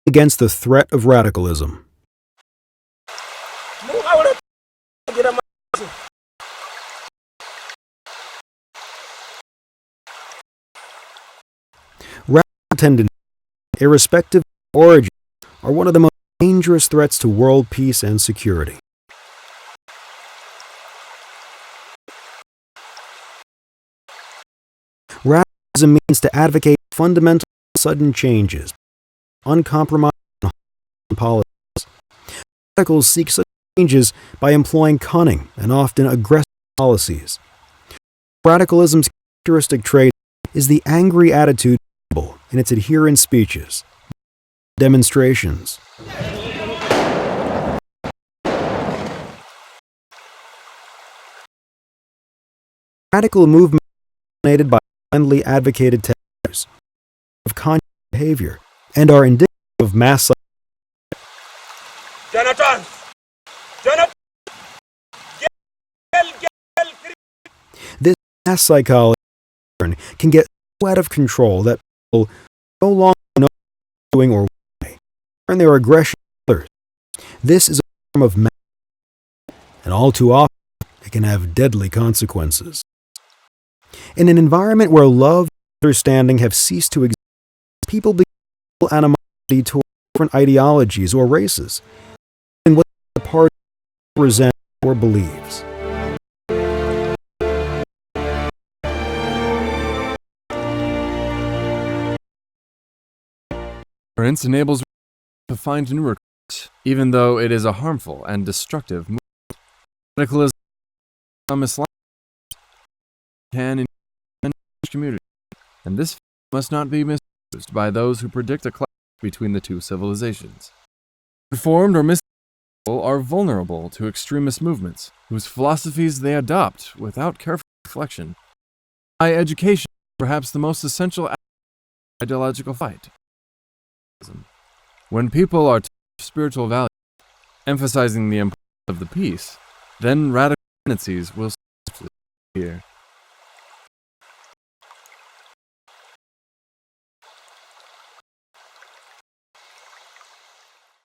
against the threat of radicalism. Radical tendencies, irrespective of origin, are one of the most dangerous threats to world peace and security. Radicalism means to advocate fundamental sudden changes, uncompromised policies. Radicals seek such changes by employing cunning and often aggressive policies. Radicalism's characteristic trait is the angry attitude in its adherent speeches, demonstrations. Radical movements are dominated by blindly advocated techniques of conscious behavior and are indicative of mass psychology. This mass psychology can get so out of control that people no longer know what they're doing or why, turn their aggression to others. This is a form of mass, and all too often it can have deadly consequences. In an environment where love and understanding have ceased to exist, people begin to feel animosity toward different ideologies or races, and what the party represents or believes. Ignorance enables to find new recruits, even though it is a harmful and destructive movement. Radicalism Islam can in the community, and this must not be misused by those who predict a clash between the two civilizations. Informed or misinformed people are vulnerable to extremist movements, whose philosophies they adopt without careful reflection. High education is perhaps the most essential ideological fight. When people are taught spiritual values, emphasizing the importance of the peace, then radical tendencies will appear.